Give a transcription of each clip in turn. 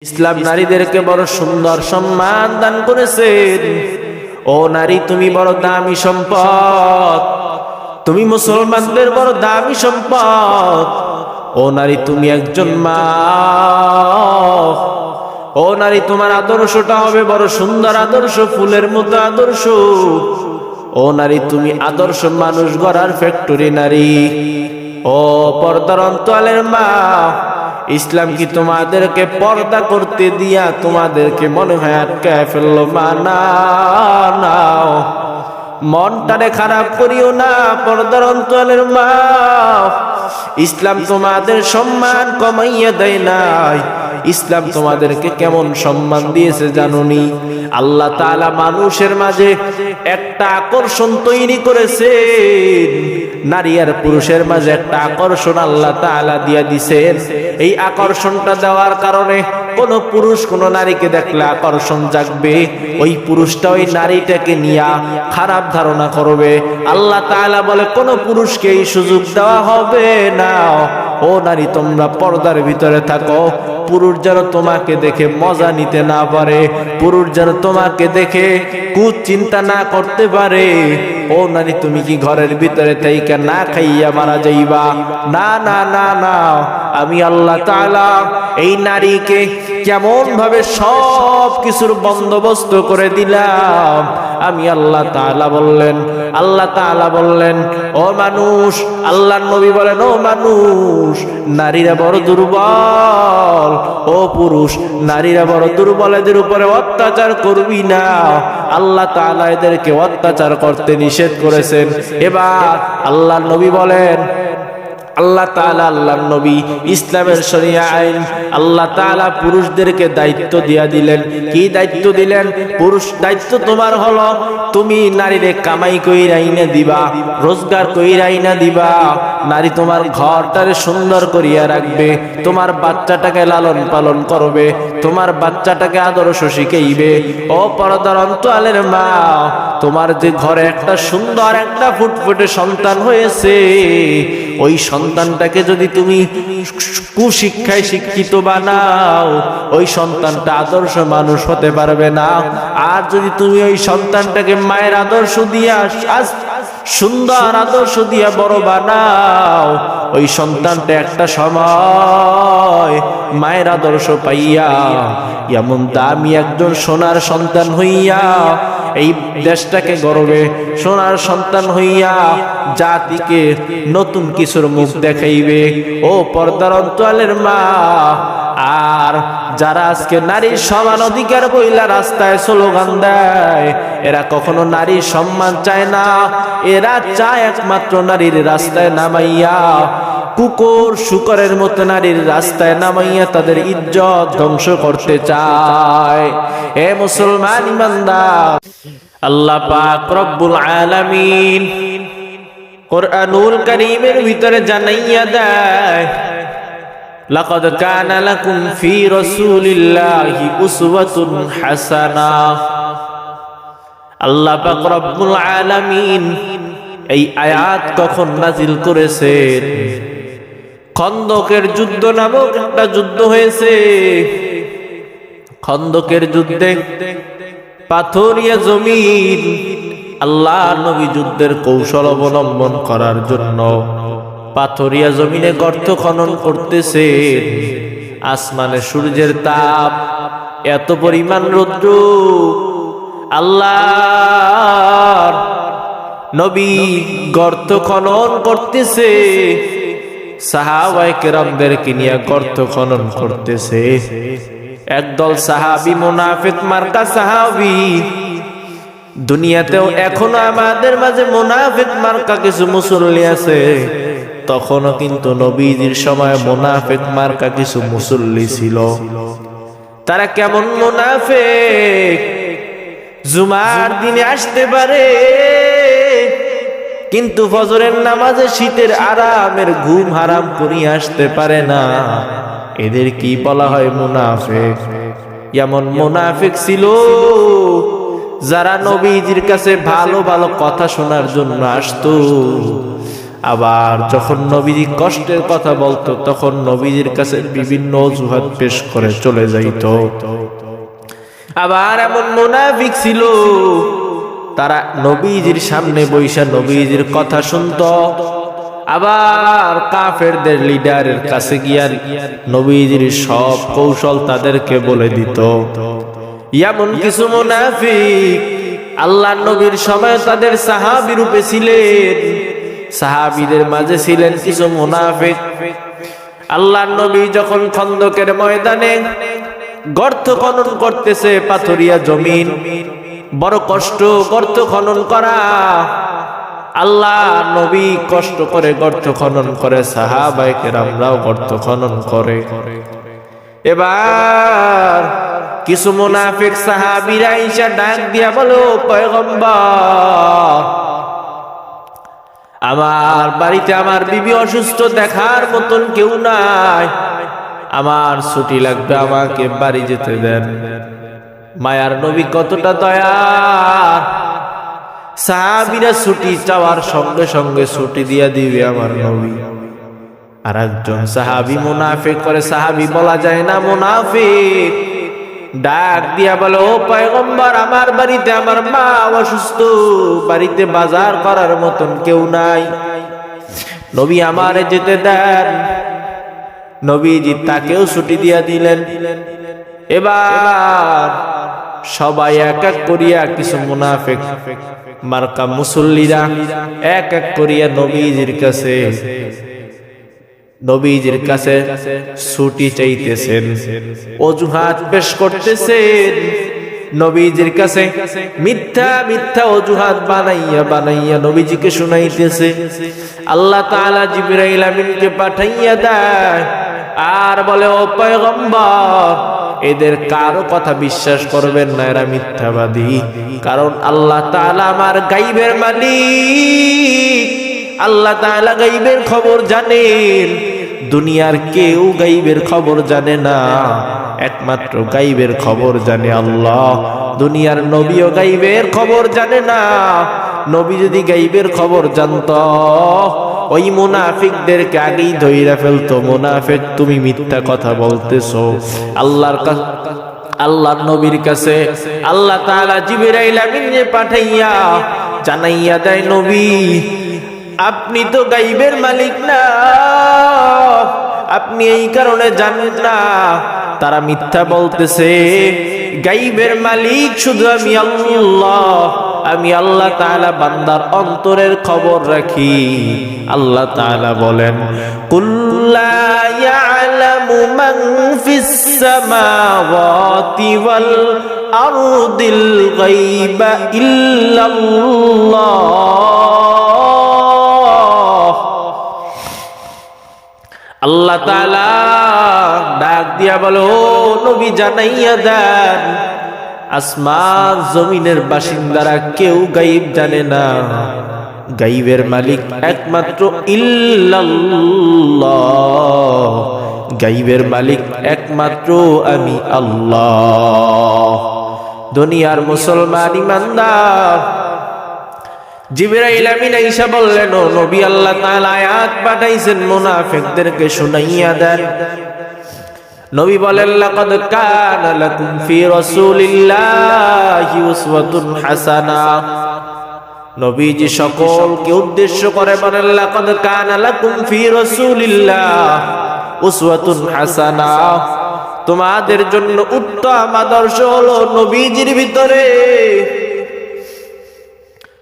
ইসলাম নারীদেরকে বড় সুন্দর সম্মান দান করেছেন। ও নারী, তুমি বড় দামি সম্পদ, তুমি মুসলমানদের বড় দামি সম্পদ। ও নারী, তুমি একজন মা। ও নারী, তোমার আদর্শটা হবে বড় সুন্দর আদর্শ, ফুলের মতো আদর্শ। ও নারী, তুমি আদর্শ মানুষ গড়ার ফ্যাক্টরি নারী। ও পর্দার অন্তরালের মা, ইসলাম কি তোমাদেরকে পর্দা করতে দিয়া তোমাদেরকে মনে হয় আটকায় ফেললো? মানা নাও, মনটারে খারাপ করিও না। পর্দার অন্তরালের মা, ইসলাম তোমাদের সম্মান কমাইয়া দেয় নাই। ইসলাম তোমাদেরকে কেমন সম্মান দিয়েছে জানোনি? আল্লাহ তাআলা মানুষের মাঝে একটা আকর্ষণ তৈরি করেছেন। নারী আর পুরুষের মাঝে একটা আকর্ষণ আল্লাহ তাআলা দিয়া দিছেন। এই আকর্ষণটা দেওয়ার কারণে কোন পুরুষ কোন নারীকে দেখলে আকর্ষণ জাগবে, ওই পুরুষটা ওই নারীটাকে নিয়ে খারাপ ধারণা করবে। আল্লাহ তাআলা বলে কোন পুরুষকে এই সুযোগ দেওয়া হবে না। ও নারী, তোমরা পর্দার ভিতরে থাকো। পুরুষ যেন তোমাকে দেখে মজা নিতে না পারে, পুরুষ যেন তোমাকে দেখে কুচিন্তা না করতে পারে। ও নারী, তুমি কি ঘরের ভিতরে থেকে না খাইয়া মারা যাইবা? না না না না, আমি আল্লাহ তাআলা এই নারীকে কেমন ভাবে সব কিছুর বন্দোবস্ত করে দিলাম। আমি আল্লাহ তাআলা বললেন, ও মানুষ, আল্লাহর নবী বলেন, ও মানুষ, নারীরা বড় দুর্বল। ও পুরুষ, নারীরা বড় দুর্বল, এদের উপরে অত্যাচার করবি না। আল্লাহ তাআলা এদেরকে অত্যাচার করতে নিষেধ করেছেন। এবার আল্লাহর নবী বলেন, আল্লাহর নবী ইসলামের শরিয়া আইন আল্লাহ তাআলা পুরুষদেরকে দায়িত্ব দিয়া দিলেন। কি দায়িত্ব দিলেন? পুরুষ দায়িত্ব তোমার হলো, তুমি নারীরে কামাই কইরা আইনা দিবা, রোজগার কইরা আইনা দিবা। নারী তোমার ঘরটারে সুন্দর করিয়া রাখবে, তোমার বাচ্চাটাকে লালন পালন করবে, তোমার বাচ্চাটাকে আদর্শ শিখাইবে। ও পর্দার অন্তরালের মা, তোমার যে ঘরে একটা সুন্দর একটা ফুটফুটে সন্তান হয়েছে, ওই সন্তানটাকে যদি তুমি কুশিক্ষায় শিক্ষিত বানাও, ওই সন্তানটা আদর্শ মানুষ হতে পারবে না। আর যদি তুমি ওই সন্তানটাকে মায়ের আদর্শ দিয়া, সুন্দর আদর্শ দিয়া বড় বানাও, ওই সন্তানটা একটা সময় মায়ের আদর্শ পাইয়া এমন দামি একজন সোনার সন্তান হইয়া এই দেশটাকে গর্বে সোনার সন্তান হইয়া জাতিকে নতুন কিছুর মুখ দেখাইবে। ও পর্দার অন্তরালের মা, আর যারা আজকে নারীর সমান অধিকার বইলা রাস্তায় স্লোগান দেয়, এরা কখনো নারীর সম্মান চায় না। এরা চায় একমাত্র নারীর রাস্তায় নামাইয়া, কুকুর শুকরের মতো নারীর রাস্তায় নামাইয়া তাদের ইজ্জত ধ্বংস করতে চায়। এ মুসলমান ইমানদার, আল্লাহ পাক রব্বুল আলামিন কুরআনুল কারীমের ভিতরে জানাইয়া দেয়, লাকাদ কানা লাকুম ফি রাসূলিল্লাহি উসওয়াতুন হাসানাহ। আল্লাহ পাক রব্বুল আলামিন এই আয়াত কখন নাজিল করেছেন? খন্দকের যুদ্ধ নামক একটা যুদ্ধ হয়েছে। খন্দকের যুদ্ধে পাথরিয়া জমিন, আল্লাহ নবী যুদ্ধের কৌশল অবলম্বন করার জন্য পাথরিয়া জমিনে গর্ত খনন করতেছে। আসমানে সূর্যের তাপ, এত পরিমাণ রৌদ্র, আল্লাহ নবী গর্ত খনন করতেছে, সাহাবায়ে কেরামদেরকে নিয়ে গর্ত খনন করতেছে। একদল সাহাবী, মুনাফিক মার্কা সাহাবী, দুনিয়াতেও এখনো আমাদের মাঝে মুনাফিক মার্কা কিছু মুসল্লি আছে। তখনও কিন্তু নবীজির সময় মুনাফিক মার্কা কিছু মুসল্লি ছিল। তারা কেমন মুনাফিক? জুমার দিনে আসতে পারে, কিন্তু ফজরের নামাজে শীতের আরামের ঘুম হারাম করিয়ে আসতে পারে না। এদের কি বলা হয়? মুনাফিক। এমন মুনাফিক ছিল যারা নবীজির কাছে ভালো ভালো কথা শোনার জন্য আসতো, আবার যখন নবীজি কষ্টের কথা বলতো তখন নবীজির কাছে বিভিন্ন অজুহাত পেশ করে চলে যাইত। আবার এমন মুনাফিক ছিল, তারা নবীজির সামনে বৈশা নবীজির কথা শুনতো, আবার কাফেরদের লিডারের কাছে গিয়া নবীজির সব কৌশল তাদেরকে বলে দিত। এমন কিছু মুনাফিক আল্লাহ নবীর সময় তাদের সাহাবী রূপে ছিলেন। সাহাবীদের মাঝে ছিলেন কিছু মুনাফিক। আল্লাহ নবী যখন খন্দকের ময়দানে গর্ত খনন করতেছে, পাথরিয়া জমিন, বড় কষ্ট গর্ত খনন করা। আল্লাহ নবী কষ্ট করে গর্ত খনন করে, সাহাবায়ে কেরামরাও গর্ত খনন করে। এবার কিছু মুনাফিক সাহাবীরা আইসা ডাক দিয়া বলো, পয়গম্বর, আমার বাড়িতে আমার বিবি অসুস্থ, দেখার মতন কেউ নাই, আমার ছুটি লাগবে, আমাকে বাড়ি যেতে দেন। মায়ার নবী কতটা দয়া, সাহাবীরা ছুটি চাওয়ার সঙ্গে সঙ্গে ছুটি দিয়া দিবে আমার নবী। আর একজন সাহাবী মুনাফিক করে, সাহাবী বলা যায় না, মুনাফিক ডাক দিয়া বলে, ও পয়গম্বর, আমার বাড়িতে আমার মা অসুস্থ, বাড়িতে বাজার করার মতন কেউ নাই, নবী আমারে যেতে দেন। নবীজি তাকেও ছুটি দিয়া দিলেন। এবার সবাই এক এক করিয়া, কিছু মুনাফিক মার্কা মুসল্লিরা এক এক করিয়া নবীজির কাছে ছুটি চাইতেছেন, অজুহাত পেশ করতেছেন। নবীজির কাছে মিথ্যা মিথ্যা অজুহাত বানাইয়া নবীজিকে শুনাইতেছে। আল্লাহ তাআলা জিবরাইল আমিনকে পাঠাইয়া দেয় আর বলে, ও পয়গম্বর, এদের কারো কথা বিশ্বাস করবেন না, এরা মিথ্যাবাদী। কারণ আল্লাহ তাআলা আমার গায়বের মালিক, আল্লাহ তাআলা গায়বের খবর জানেন। দুনিয়ার কেউ গায়বের খবর জানে না, একমাত্র গায়বের খবর জানে আল্লাহ। দুনিয়ার নবীও গায়বের খবর জানে না। নবী যদি গায়বের খবর জানতো, ওই মুনাফিকদেরকে আগেই ধইরা ফেলতো, মুনাফিক তুমি মিথ্যা কথা বলতেছো। আল্লাহর নবীর কাছে আল্লাহ তাআলা জিবরাইল আমিনকে পাঠাইয়া জানাইয়া দেয়, নবী, আপনি তো গায়বের মালিক না, আপনি এই কারণে জানেন না তারা মিথ্যা বলতেছে। গায়বের মালিক শুধু আমি আল্লাহ, আমি আল্লাহ তাআলা বান্দার অন্তরের খবর রাখি। আল্লাহ তাআলা বলেন, কুল লা ইয়ালামু মান ফিস সামাওয়াতি ওয়াল আরদিল গায়বা ইল্লাল্লাহ। আল্লাহ তাআলা ডাক দিয়া বলো, নবী জানাইয়া দেন, আসমান জমিনের বাসিন্দারা কেউ গায়ব জানে না, গায়বের মালিক একমাত্র ইল্লাল্লাহ, গায়বের মালিক একমাত্র আমি আল্লাহ। দুনিয়ার মুসলমান ইমানদার, জিবরাইল আমিন আয়েশা বললেন, ও নবী, আল্লাহ তাআলা আয়াত পাঠাইছেন, মুনাফিকদেরকে শুনাইয়া দেন। নবী বলেন, লাকাদ কানা লাকুম ফি রাসূলিল্লাহি উসওয়াতুন হাসানাহ। নবীজি সকলকে উদ্দেশ্য করে বলেন, লাকাদ কানা লাকুম ফি রাসূলিল্লাহ উসওয়াতুন হাসানাহ। তোমাদের জন্য উত্তম আদর্শ হলো নবীজির ভিতরে।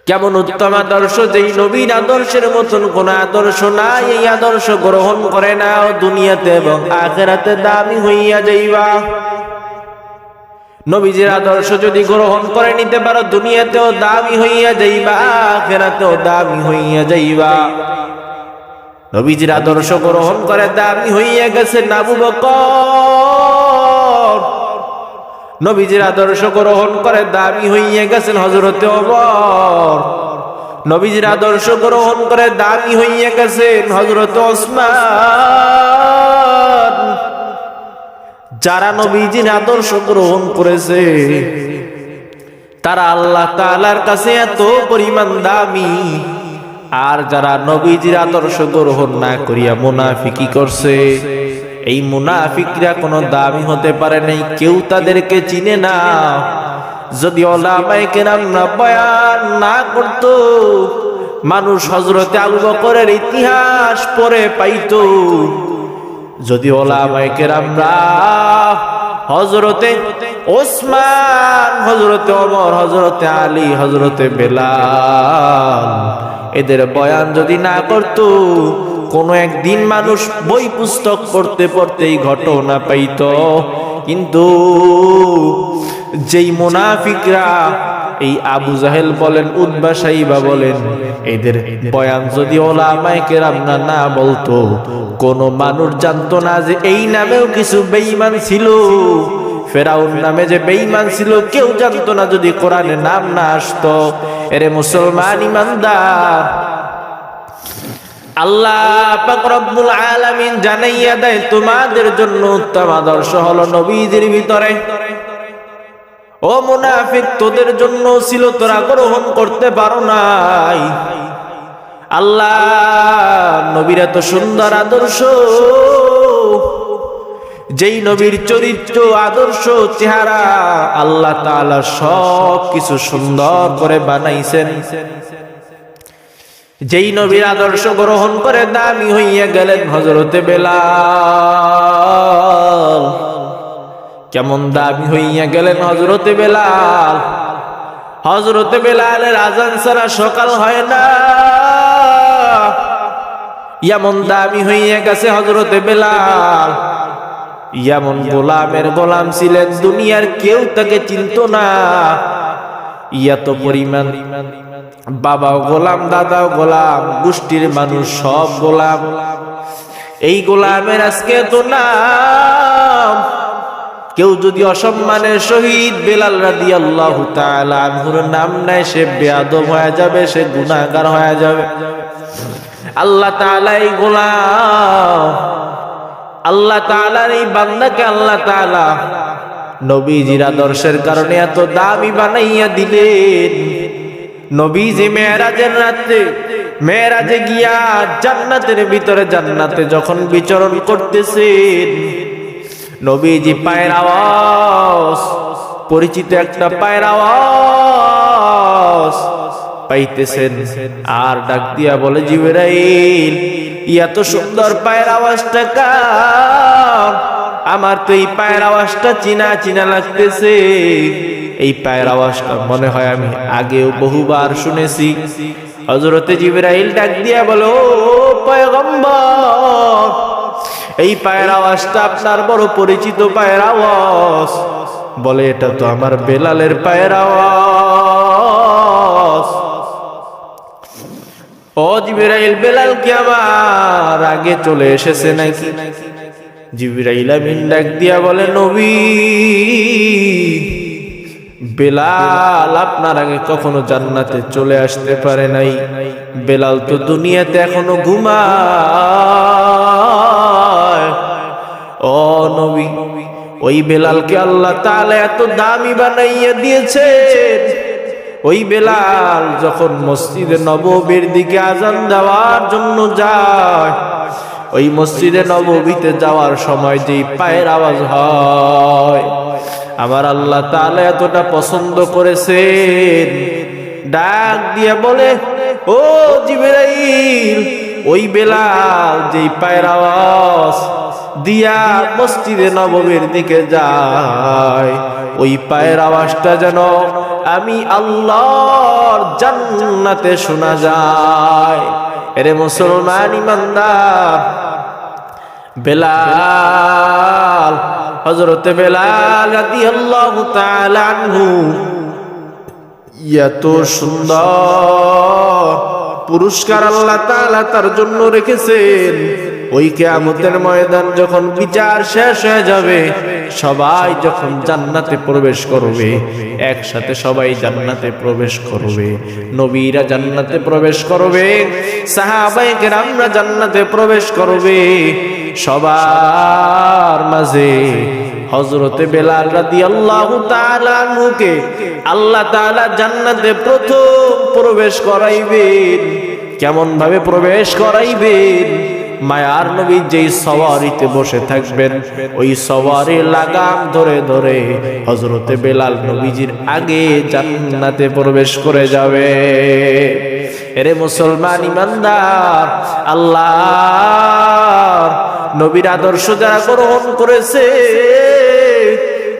কেমন উত্তম আদর্শ? যেই নবীর আদর্শের মতন কোন আদর্শ নাই, এই আদর্শ গ্রহণ করে নাও, দুনিয়াতে এবং আখিরাতে দামি হইয়া যাইবা। নবীজির আদর্শ যদি গ্রহণ করে নিতে পারো, দুনিয়াতেও দামি হইয়া যাইবা, আখিরাতেও দামি হইয়া যাইবা। নবীজির আদর্শ গ্রহণ করে দামি হইয়া গেছেন আবু বকর, নবীজির আদর্শ গ্রহণ করে দামি হইয়া গেছেন হযরতে ওমর, নবীজির আদর্শ গ্রহণ করে দামি হইয়া গেছেন হযরতে ওসমান। যারা নবীজির আদর্শ গ্রহণ করেছে তারা আল্লাহ তাআলার কাছে এত পরিমাণ দামি, আর যারা নবীজির আদর্শ গ্রহণ না করিয়া মুনাফিকি করছে, এই মুনাফিকরা কোনো দামি হতে পারে নাই, কেউ তাদেরকে চিনে না। যদি উলামায়ে কেরামরা বয়ান না করত, মানুষ হযরতে আবু বকরের ইতিহাস পড়ে পাইতো। যদি উলামায়ে কেরামরা হযরতে ওসমান, হযরতে ওমর, হযরতে আলী, হযরতে বেলাল এদের বয়ান যদি না করত, কোনো একদিন মানুষ বই পুস্তক পড়তে পড়তে এই ঘটনা পাইত। কিন্তু যেই মুনাফিকরা, এই আবু জাহেল বলেন, উতবা সাইবা বলেন, এদের বয়ান যদি উলামায়ে কেরামরা না বলতো, কোন মানুষ জানতো না যে এই নামেও কিছু বেঈমান ছিল। ফেরাউন নামে যে বেঈমান ছিল কেউ জানতো না যদি কোরআনে নাম না আসতো। এরে মুসলমান ইমানদার, আল্লাহ পাক রব্বুল আলামিন জানাইয়া দেয় তোমাদের জন্য উত্তম আদর্শ হলো নবীদের ভিতরে। ও মুনাফিক, তোদের জন্য ছিল, তোরা গ্রহণ করতে পারো নাই। আল্লাহ নবীর এত সুন্দর আদর্শ, যেই নবীর চরিত্র, আদর্শ, চেহারা আল্লাহ তাআলা সব কিছু সুন্দর করে বানাইছেন। যেই নবীর আদর্শ গ্রহণ করে দামি হইয়া গেলেন হযরতে বেলাল। কেমন দামি হইয়া গেলেন হযরতে বেলাল! হযরতে বেলালের আযান ছাড়া সকাল হয় না, এমন দামি হইয়া গেছে হযরতে বেলাল। এমন গোলামের গোলাম ছিলেন, দুনিয়ার কেউ তাকে চিনত না। এত পরিমাণ বাবাও গোলাম, দাদাও গোলাম, গোষ্ঠীর মানুষ সব গোলাম। এই গোলামের আজকে তো নাম, কেউ যদি অসম্মানের সহিত বেলাল রাদিয়াল্লাহু তাআলা আনহুর নাম নেয়, সে বেয়াদব হয়ে যাবে, সে গুনাহগার হয়ে যাবে। আল্লাহ তাআলা এই গোলাম, আল্লাহ তাআলার এই বান্দাকে আল্লাহ তাআলা নবীজির আদর্শের কারণে এত দামি বানাইয়া দিলেন। নবীজি মেরাজের রাতে, মেরাজে গিয়া জান্নাতের ভিতরে, জান্নাতে যখন বিচরণ করতেছেন, নবীজি পায়ের আওয়াজ, পরিচিত একটা পায়ের আওয়াজ পাইতেছেন। আর ডাক দিয়া বলে, জিবরাইল, এত সুন্দর পায়ের আওয়াজটা কার? আমার তো এই পায়ের আওয়াজটা চিনা চিনা লাগতেছে। এই পায়ের আওয়াজটা মনে হয় আমি আগেও বহুবার শুনেছি। হযরতে জিবরাইল ডাক দিয়া বলে, ও পয়গম্বর, এই পায়ের আওয়াজটা আপনার বড় পরিচিত পায়ের আওয়াজ। বলে, এটা তো আমার বেলালের পায়ের আওয়াজ। ও জিবরাইল, বেলাল কি আমার আগে চলে এসেছে নাকি? জিবরাইল আমিন ডাক দিয়া বলে, নবী, বেলাল আপনার আগে কখনো জান্নাতে চলে আসতে পারে নাই। বেলাল তো দুনিয়াতে এখনো ঘুমায়। ও নবী, ওই বেলালকে আল্লাহ তাআলা এত দামি বানাইয়া দিয়েছেন। ওই বেলাল যখন মসজিদে নববীর দিকে আযান দেওয়ার জন্য যায়, ওই মসজিদে নববীতে যাওয়ার সময় যেই পায়ের আওয়াজ হয়, আমার আল্লাহ তাআলা এতটা পছন্দ করেছেন, ডাক দিয়ে বলে, ও জিবরাইল, ওই বেলাল যেই পায়ের আওয়াজ দিয়া মসজিদে নববীর দিকে যায়, ওই পায়ের আওয়াজটা যেন আমি আল্লাহর জান্নাতে শোনা যায়। এরে মুসলমান ইমানদার, বেলাল, হযরতে বেলাল রাদিয়াল্লাহু তাআলা আনহু এত সুন্দর পুরস্কার আল্লাহ তাআলা তার জন্য রেখেছেন। ওই কিয়ামতের ময়দান যখন বিচার শেষ হয়ে যাবে, সবাই যখন জান্নাতে প্রবেশ করবে, একসাথে সবাই জান্নাতে প্রবেশ করবে। নবীরা জান্নাতে প্রবেশ করবে, সাহাবায়ে কেরামরা জান্নাতে প্রবেশ করবে। সবার মাঝে হযরতে বেলাল রাদিয়াল্লাহু তাআলা আনহুকে আল্লাহ তাআলা জান্নাতে প্রথম প্রবেশ করাইবেন। কেমন ভাবে প্রবেশ করাইবেন। মায়ার নবী যেই সওয়ারিতে বসে থাকবেন ওই সওয়ারির লাগাম ধরে ধরে হযরতে বেলাল নবীজির আগে জান্নাতে প্রবেশ করে যাবে। এরে মুসলমান ইমানদার, আল্লাহর নবীর আদর্শ যারা গ্রহণ করেছে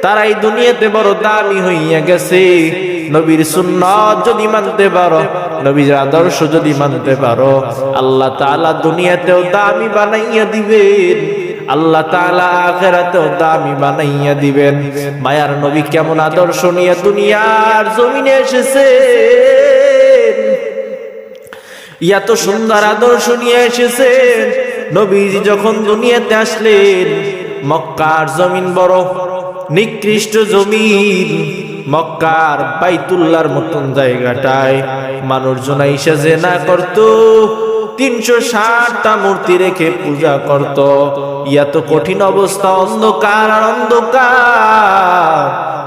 তারাই দুনিয়াতে বড় দামি হইয়া গেছে। নবীর সুন্নাত যদি মানতে পারো, নবীর আদর্শ যদি মানতে পারো, আল্লাহ তাআলা দুনিয়াতেও দামি বানাইয়া দিবেন, আল্লাহ তাআলা আখিরাতেও দামি বানাইয়া দিবেন। মায়ার নবী কেমন আদর্শ নিয়ে দুনিয়ার জমিনে এসেছেন, এত সুন্দর আদর্শ নিয়ে এসেছেন। নবীজি যখন দুনিয়াতে আসলেন, মক্কার জমিন বড় নিকৃষ্ট জমিন, মক্কার বাইতুল্লাহর মতন জায়গাটায় মানুষজন আইসা জিনা করত, 360টা মূর্তি রেখে পূজা করত। এত কঠিন অবস্থা, অন্ধকার আর অন্ধকার,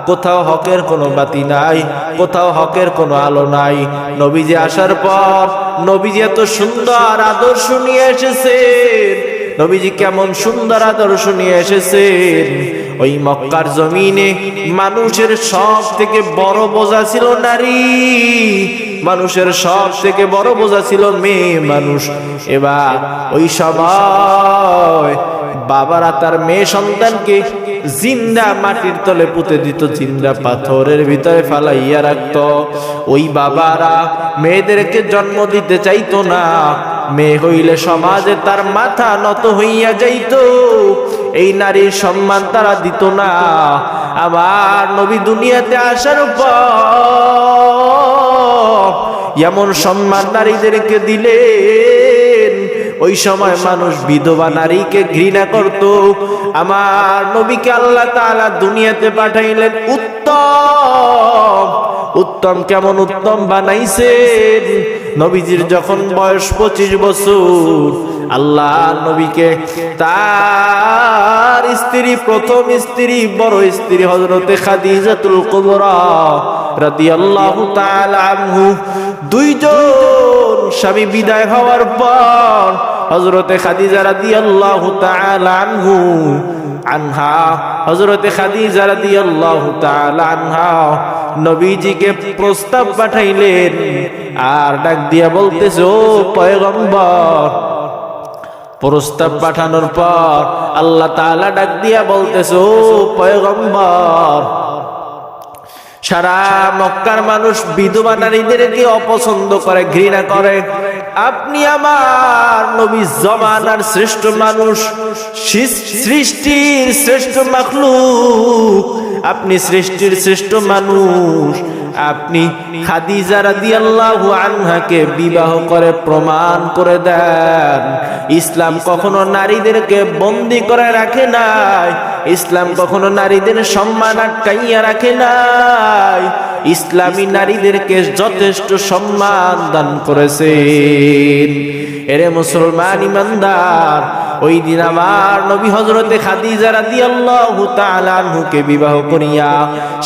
কোথাও হকের কোনো বাতি নাই, কোথাও হকের কোনো আলো নাই। নবীজি আসার পর নবীজি এত সুন্দর আদর্শ নিয়ে এসেছেন। নবীজি কেমন সুন্দর আদর্শ নিয়ে এসেছেন। ওই মক্কার জমিনে মানুষের সব থেকে বড় বোঝা ছিল নারী, মানুষের সব থেকে বড় বোঝা ছিল মেয়ে মানুষ। এবার ওই সময় বাবারা তার মেয়ে সন্তানকে জিন্দা মাটির তলে পুঁতে দিত, জিন্দা পাথরের ভিতরে ফালাইয়া রাখত। ওই বাবারা মেয়েদেরকে জন্ম দিতে চাইতো না, মেয়ে হইলে সমাজে তার মাথা নত হইয়া যাইত, এই নারীর সম্মান তারা দিত না। আবার নবী দুনিয়াতে আসার পর এমন সম্মান নারীদেরকে দিলেন, ওই সময় মানুষ বিধবা নারীকে ঘৃণা করত। আমার নবীকে আল্লাহ তাআলা দুনিয়াতে পাঠাইলেন উত্তম, উত্তম কেমন উত্তম বানাইছেন। নবীজির যখন বয়স 25 বছর, আল্লাহ নবীকে তার স্ত্রী, প্রথম স্ত্রী, বড় স্ত্রী হযরতে খাদিজাতুল কুবরা রাদিয়াল্লাহু তাআলা আনহু, দুইজন স্বামী বিদায় হওয়ার পর হযরতে খাদিজা রাদিয়াল্লাহু তাআলা আনহা, হযরতে খাদিজা রাদিয়াল্লাহু তাআলা আনহা নবীজিকে প্রস্তাব পাঠাইলেন আর ডাক দিয়া বলতেছে, ও পয়গম্বর। প্রস্তাব পাঠানোর পর আল্লাহ তাআলা ডাক দিয়া বলতেছে, ও পয়গম্বর, সারা মক্কার মানুষ বিধবা নারীদেরকে অপছন্দ করে, ঘৃণা করে। আপনি আমার নবী জমানার শ্রেষ্ঠ মানুষ, সৃষ্টির শ্রেষ্ঠ মাখলুক, আপনি সৃষ্টির শ্রেষ্ঠ মানুষ, আপনি খাদিজা রাদিয়াল্লাহু আনহাকে বিবাহ করে প্রমাণ করে দেন। ইসলাম কখনো নারীদেরকে বন্দী করে রাখে নাই, ইসলাম কখনো নারীদের সম্মান আটকাইয়া রাখে নাই, ইসলামী নারীদেরকে যথেষ্ট সম্মান দান করেছেন। এরে মুসলমান ইমানদার, ওই দিন আমার নবী হযরতে খাদিজা রাদিয়াল্লাহু তাআলা আনহুকে বিবাহ করিয়া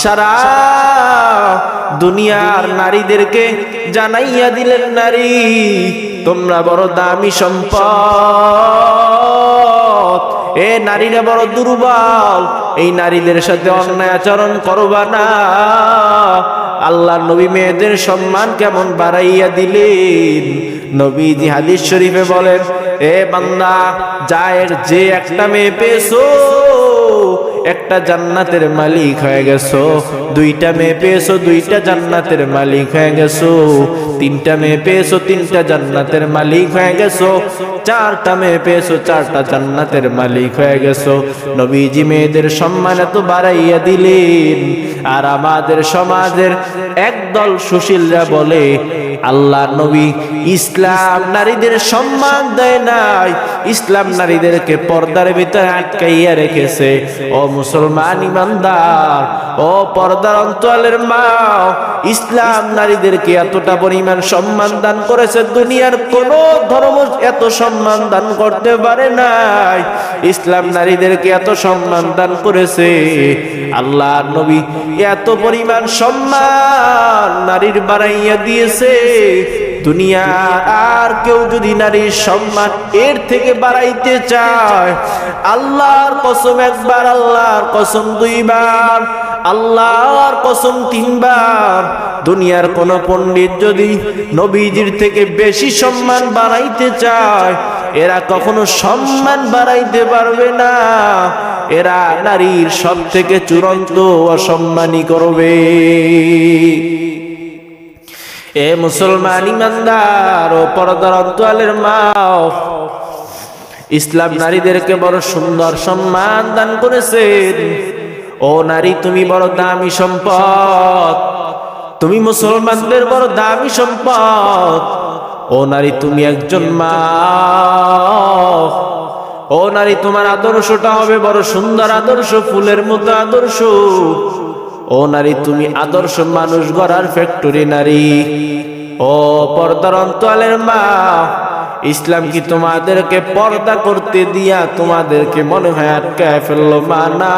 সারা দুনিয়ার নারীদেরকে জানাইয়া দিলেন, নারী তোমরা বড় দামি সম্পদ, এ নারীরা বড় দুর্বল, এই নারীদের সাথে অন্যায় আচরণ করবা না। আল্লাহ নবী মেয়েদের সম্মান কেমন বাড়াইয়া দিলেন। নবীজি হাদিস শরীফে বলেন, এ বান্দা, যায়ের যে একটা মেয়ে পেয়েছো, একটা জান্নাতের মালিক হয়ে গেছো। দুইটা মেয়ে পেয়েছো, দুইটা জান্নাতের মালিক হয়ে গেছো। তিনটা মেয়ে পেয়েছো, তিনটা জান্নাতের মালিক হয়ে গেছো। চারটা মেয়ে পেয়েছো, চারটা জান্নাতের মালিক হয়ে গেছো। নবীজি মেয়েদের সম্মান এত বাড়াইয়া দিলেন। আর আমাদের সমাজের একদল সুশীলরা বলে, আল্লাহ নবী ইসলাম নারীদের সম্মান দেয় নাই, ইসলাম নারীদেরকে পর্দার ভিতরে আটকাইয়া রেখেছে। ও মুসলমান ইমানদার, ও পর্দার অন্তরালের মা, ইসলাম নারীদেরকে এতটা পরিমাণ সম্মান দান করেছে, দুনিয়ার কোন ধর্ম এত সম্মান দান করতে পারে নাই। ইসলাম নারীদেরকে এত সম্মান দান করেছে। আল্লাহ নবী এত পরিমাণ সম্মান নারীর বাড়াইয়া দিয়েছে, দুনিয়ার আর কেউ যদি নারীর সম্মান এর থেকে বাড়াইতে চায়, আল্লাহর কসম একবার, আল্লাহর কসম দুইবার, আল্লাহর কসম তিনবার, দুনিয়ার কোন পণ্ডিত যদি নবীজির থেকে বেশি সম্মান বাড়াইতে চায়, এরা কখনো সম্মান বাড়াইতে পারবে না। এরা নারীর সব থেকে চূড়ান্ত অসম্মানী করবে। এ মুসলমান ইমানদার ও পর্দার অন্তরালের মা, ইসলাম নারীদেরকে বড় সুন্দর সম্মান দান করেছেন। ও নারী, তুমি বড় দামি সম্পদ, তুমি মুসলমানদের বড় দামি সম্পদ। ও নারী, তুমি একজন মা। ও নারী, তোমার আদর্শটা হবে বড় সুন্দর আদর্শ, ফুলের মতো আদর্শ। ও নারী, তুমি আদর্শ মানুষ গড়ার ফ্যাক্টরি নারী। ও পর্দার অন্তরালের মা, ইসলাম কি তোমাদেরকে পর্দা করতে দিয়া তোমাদেরকে মনে হয় আটকায় ফেললো? মা না,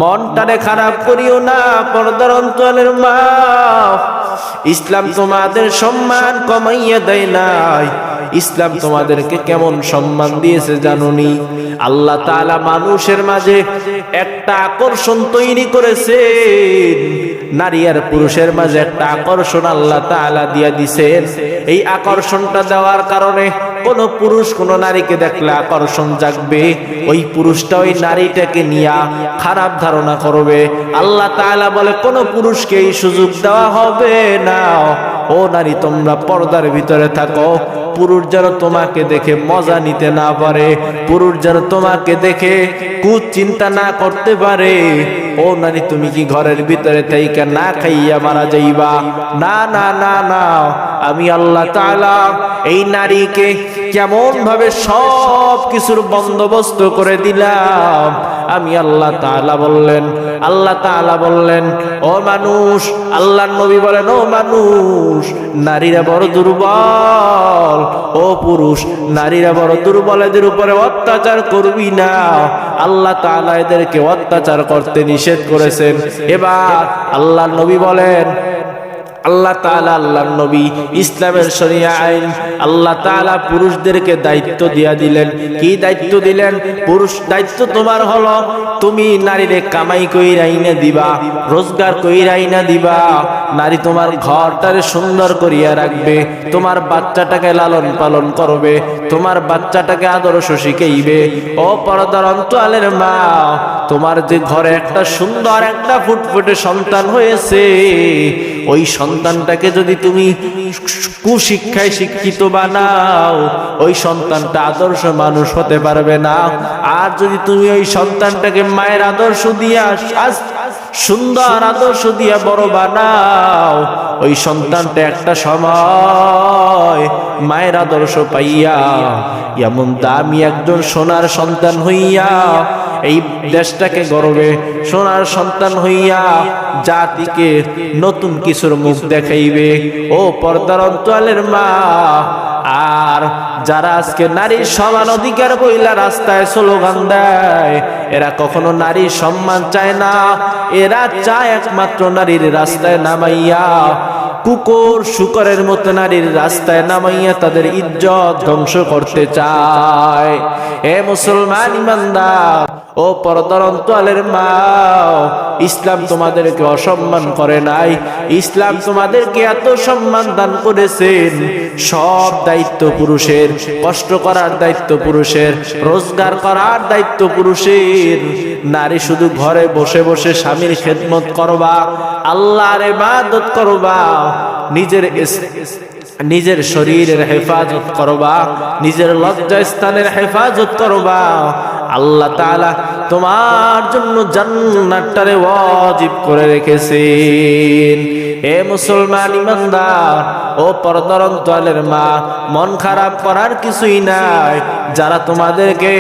মনটারে খারাপ করিও না পর্দার অন্তরালের মা। ইসলাম তোমাদের সম্মান কমাইয়া দেয় নাই। ইসলাম তোমাদেরকে কেমন সম্মান দিয়েছে জানোনি? আল্লাহ তাআলা মানুষের মাঝে একটা আকর্ষণ তৈরি করেছেন। নারী আর পুরুষের মাঝে একটা আকর্ষণ আল্লাহ তাআলা দিয়া দিয়েছেন। এই আকর্ষণটা দেওয়ার কারণে কোন পুরুষ কোন নারীকে দেখলে আকর্ষণ জাগবে, ওই পুরুষটা ওই নারীটাকে নিয়ে খারাপ ধারণা করবে। আল্লাহ তাআলা বলে কোন পুরুষকে এই সুযোগ দেওয়া হবে না। ও নারী, তোমরা পর্দার ভিতরে থাকো। পুরুষ যেন তোমাকে দেখে মজা নিতে না পারে, পুরুষ যেন তোমাকে দেখে কুচিন্তা না করতে পারে। ও নারী, তুমি কি ঘরের ভিতরে থেকে না খাইয়া মারা যাইবা? না না না না, আমি আল্লাহ তাআলা এই নারীকে কেমন ভাবে সব কিছুর বন্দোবস্ত করে দিলাম। আমি আল্লাহ তাআলা বললেন, ও মানুষ, আল্লাহর নবী বলেন, ও মানুষ, নারীরা বড় দুর্বল। ও পুরুষ, নারীরা বড় দুর্বল, এদের উপরে অত্যাচার করবি না। আল্লাহ তাআলা এদেরকে অত্যাচার করতে নিষেধ করেছেন। এবার আল্লাহর নবী বলেন, আল্লাহ তাআলা, আল্লাহর নবী, ইসলামের শরিয়া আইন আল্লাহ তাআলা পুরুষদেরকে দায়িত্ব দিয়া দিলেন। কি দায়িত্ব দিলেন? পুরুষ দায়িত্ব তোমার হলো তুমি নারীরে কামাই কইরা আইনা দিবা, রোজগার কইরা আইনা দিবা। নারী তোমার ঘরটারে সুন্দর করিয়া রাখবে, তোমার বাচ্চাটাকে লালন পালন করবে, তোমার বাচ্চাটাকে আদর্শ শিখাইবে। ও পর্দার অন্তরালের মা, তোমার যে ঘরে একটা সুন্দর একটা ফুটফুটে সন্তান হয়েছে, ওই সন্তানটাকে যদি তুমি কুশিক্ষায় শিক্ষিত বানাও, ওই সন্তানটা আদর্শ মানুষ হতে পারবে না। আর যদি তুমি ওই সন্তানটাকে মায়ের আদর্শ দিয়া, সুন্দর আদর্শ দিয়া বড় বানাও, ওই সন্তানটা একটা সময় মায়ের আদর্শ পাইয়া এমন দামি একজন সোনার সন্তান হইয়া এই দেশটাকে গর্বে সোনার সন্তান হইয়া জাতিকে নতুন কিছুর মুখ দেখাইবে। ও পর্দার অন্তরালের মা, আর যারা আজকে নারীর সমান অধিকার বইলা রাস্তায় স্লোগান দেয়, এরা কখনো নারীর সম্মান চায় না। এরা চায় একমাত্র নারীর রাস্তায় নামাইয়া, কুকুর শুকরের মতো নারীর রাস্তায় নামাইয়া তাদের ইজ্জত ধ্বংস করতে চায়। এ মুসলমান ইমানদার ও পর্দার অন্তরালের মা, ইসলাম তোমাদেরকে অসম্মান করে নাই। ইসলাম তোমাদেরকে এত সম্মান দান করেছেন। সব দায়িত্ব পুরুষের, কষ্ট করার দায়িত্ব পুরুষের, রোজগার করার দায়িত্ব পুরুষের। নারী শুধু ঘরে বসে বসে স্বামীর খেদমত করবা, আল্লাহর ইবাদত করবা, নিজের শরীরের হেফাজত করবা, নিজের লজ্জাস্থানের হেফাজত করবা। আল্লাহ তাআলা তোমার জন্য জান্নাতটারে ওয়াজিব করে রেখেছেন। হে মুসলমান ইমানদার ও পর্দার অন্তরালের মা, মন খারাপ করার কিছুই নাই। যারা তোমাদেরকে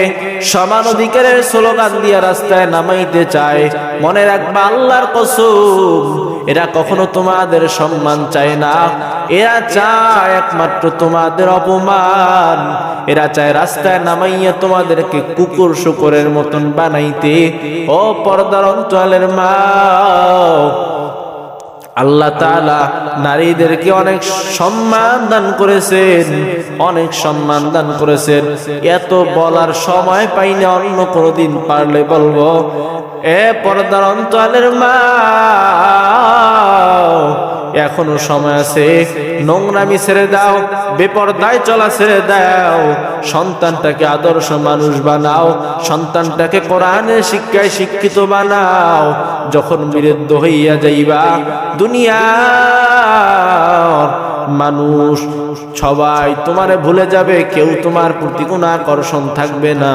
সমান অধিকারের স্লোগান দিয়ে রাস্তায় নামাইতে চায়, মনে রাখবা আল্লাহর কসম, এরা কখনো তোমাদের সম্মান চায় না। এরা চায় একমাত্র তোমাদের অপমান। এরা চায় রাস্তায় নামাইয়া তোমাদেরকে কুকুর শুকরের মতন বানাইতে। ও পর্দার অন্তরালের মা, আল্লাহ তাআলা নারীদেরকে অনেক সম্মান দান করেছেন, অনেক সম্মান দান করেছেন। এত বলার সময় পাই না, অন্য কোনদিন পারলে বলবো। এ পর্দার অন্তরালের মা, এখনো সময় আছে, নোংরামি ছেড়ে দাও, বেপরদায় চলা ছেড়ে দাও, সন্তানটাকে আদর্শ মানুষ বানাও, সন্তানটাকে কোরআনের শিক্ষায় শিক্ষিত বানাও। যখন বৃদ্ধ হইয়া যাইবা, দুনিয়ার মানুষ সবাই তোমারে ভুলে যাবে, কেউ তোমার প্রতি কোনো আকর্ষণ থাকবে না।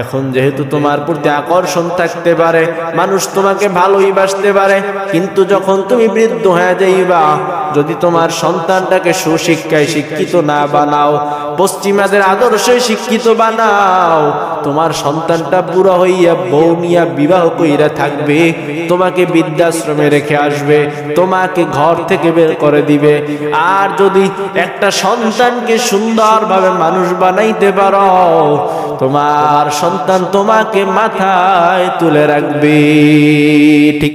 এখন যেহেতু তোমার প্রতি আকর্ষণ থাকতে পারে, মানুষ তোমাকে ভালোই বাসতে পারে, কিন্তু যখন তুমি বৃদ্ধ হয়ে যাইবা, যদি তোমার সন্তানটাকে সুশিক্ষায় শিক্ষিত না বানাও, পশ্চিমাদের আদর্শে শিক্ষিত বানাও, তোমার সন্তানটা বুড়া হইয়া বউ নিয়া বিবাহ কইরা থাকবে, তোমাকে বৃদ্ধাশ্রমে রেখে আসবে, তোমাকে ঘর থেকে বের করে দিবে। আর যদি একটা সন্তানকে সুন্দরভাবে মানুষ বানাইতে পারো, তোমার সন্তান তোমাকে মাথায় তুলে রাখবে। ঠিক